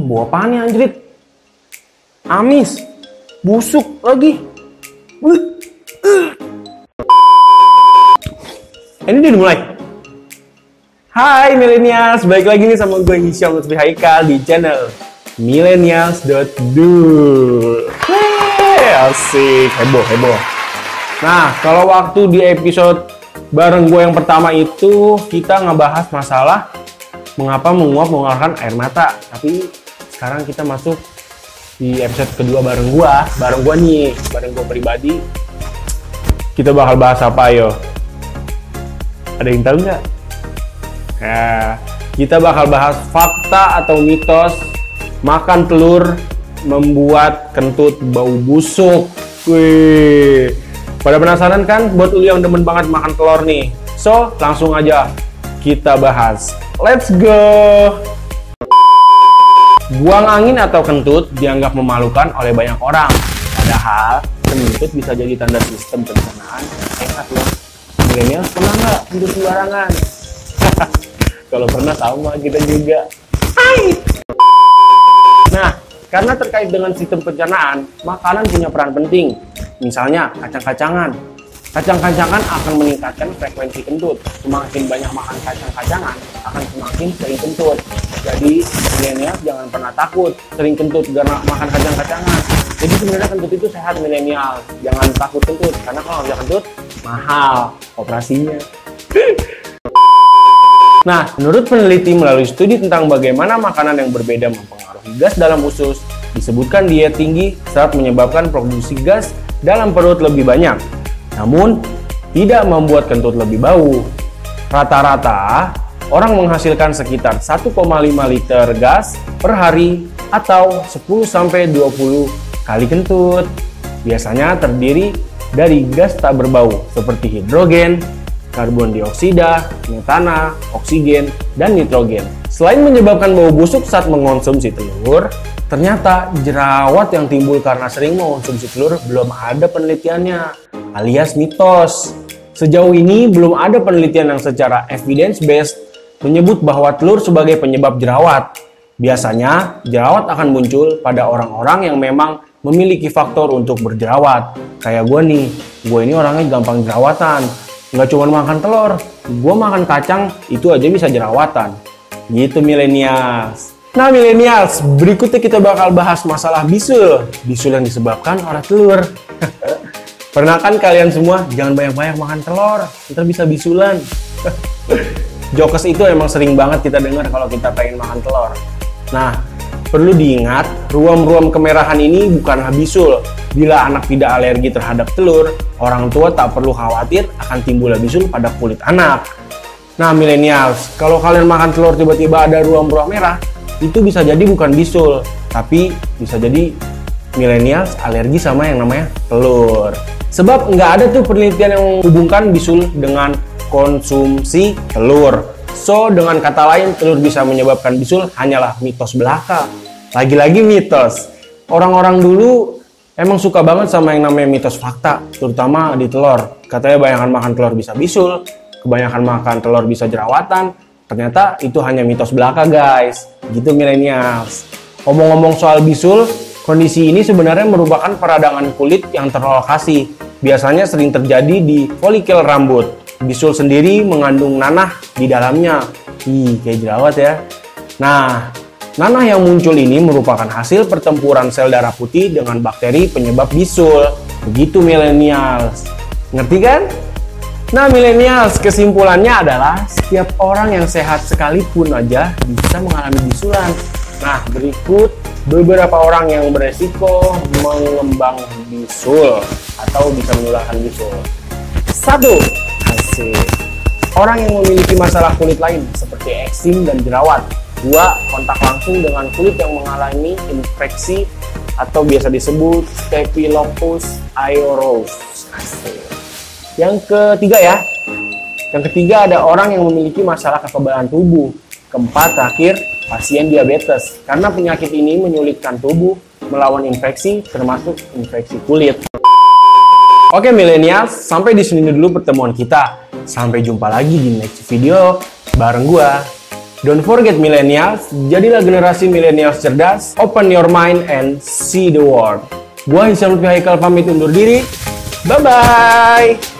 Bau apaan nih anjrit? Amis, busuk lagi. Ini udah mulai. Hai millennials, balik lagi nih sama gue Hisham Lutfi Haikal di channel millennials.do. Asik, heboh. Nah, kalau waktu di episode bareng gue yang pertama itu kita ngebahas masalah mengapa menguap mengeluarkan air mata. Tapi sekarang kita masuk di episode kedua bareng gue nih, bareng gue pribadi. Kita bakal bahas apa yo? Ada yang tahu nggak? Nah, kita bakal bahas fakta atau mitos makan telur membuat kentut bau busuk. Wih, pada penasaran kan buat lu yang demen banget makan telur nih? So, langsung aja kita bahas. Let's go! Buang angin atau kentut dianggap memalukan oleh banyak orang. Padahal, kentut bisa jadi tanda sistem pencernaan yang sehat loh. Milenial pernah nggak kentut sembarangan? Kalau pernah sama kita juga. Hai! Nah, karena terkait dengan sistem pencernaan, makanan punya peran penting. Misalnya, kacang-kacangan. Kacang-kacangan akan meningkatkan frekuensi kentut. Semakin banyak makan kacang-kacangan, akan semakin sering kentut. Jadi, milenial jangan pernah takut sering kentut karena makan kacang-kacangan. Jadi sebenarnya kentut itu sehat milenial. Jangan takut kentut, karena kalau nggak bisa kentut, mahal operasinya. Nah, menurut peneliti melalui studi tentang bagaimana makanan yang berbeda mempengaruhi gas dalam usus, disebutkan diet tinggi saat menyebabkan produksi gas dalam perut lebih banyak, namun tidak membuat kentut lebih bau. Rata-rata, orang menghasilkan sekitar 1,5 liter gas per hari atau 10-20 kali kentut. Biasanya terdiri dari gas tak berbau seperti hidrogen, karbon dioksida, metana, oksigen, dan nitrogen. Selain menyebabkan bau busuk saat mengonsumsi telur, ternyata jerawat yang timbul karena sering mengonsumsi telur belum ada penelitiannya, alias mitos. Sejauh ini belum ada penelitian yang secara evidence-based menyebut bahwa telur sebagai penyebab jerawat. Biasanya, jerawat akan muncul pada orang-orang yang memang memiliki faktor untuk berjerawat. Kayak gue nih, gue ini orangnya gampang jerawatan. Nggak cuma makan telur, gue makan kacang itu aja bisa jerawatan. Gitu millennials. Nah millennials, berikutnya kita bakal bahas masalah bisul. Bisul yang disebabkan oleh telur. Pernah kan kalian semua jangan banyak-banyak makan telur, ntar bisa bisulan. Jokes itu emang sering banget kita dengar kalau kita pengen makan telur. Nah, perlu diingat, ruam-ruam kemerahan ini bukanlah bisul. Bila anak tidak alergi terhadap telur, orang tua tak perlu khawatir akan timbulnya bisul pada kulit anak. Nah millennials, kalau kalian makan telur tiba-tiba ada ruam-ruam merah, itu bisa jadi bukan bisul, tapi bisa jadi millennials alergi sama yang namanya telur. Sebab nggak ada tuh penelitian yang menghubungkan bisul dengan konsumsi telur. So, dengan kata lain, telur bisa menyebabkan bisul hanyalah mitos belaka. Lagi-lagi mitos. Orang-orang dulu emang suka banget sama yang namanya mitos fakta, terutama di telur. Katanya kebanyakan makan telur bisa bisul, kebanyakan makan telur bisa jerawatan. Ternyata itu hanya mitos belaka guys. Gitu millennials. Ngomong-ngomong soal bisul, kondisi ini sebenarnya merupakan peradangan kulit yang terlokasi. Biasanya sering terjadi di folikel rambut. Bisul sendiri mengandung nanah di dalamnya. Kayak jerawat ya. Nah, nanah yang muncul ini merupakan hasil pertempuran sel darah putih dengan bakteri penyebab bisul. Begitu millennials. Ngerti kan? Nah millennials, kesimpulannya adalah setiap orang yang sehat sekalipun aja bisa mengalami bisulan. Nah, berikut beberapa orang yang beresiko mengembang bisul atau bisa menularkan bisul. 1. Orang yang memiliki masalah kulit lain seperti eksim dan jerawat. 2. Kontak langsung dengan kulit yang mengalami infeksi atau biasa disebut Staphylococcus aureus. Yang ketiga ada orang yang memiliki masalah kekebalan tubuh. Keempat, terakhir, pasien diabetes. Karena penyakit ini menyulitkan tubuh melawan infeksi, termasuk infeksi kulit. Oke millennials, sampai di sini dulu pertemuan kita. Sampai jumpa lagi di next video bareng gua. Don't forget millennials, jadilah generasi millennials cerdas, open your mind and see the world. Gua Hisam Lutfi Haikal pamit undur diri. Bye-bye!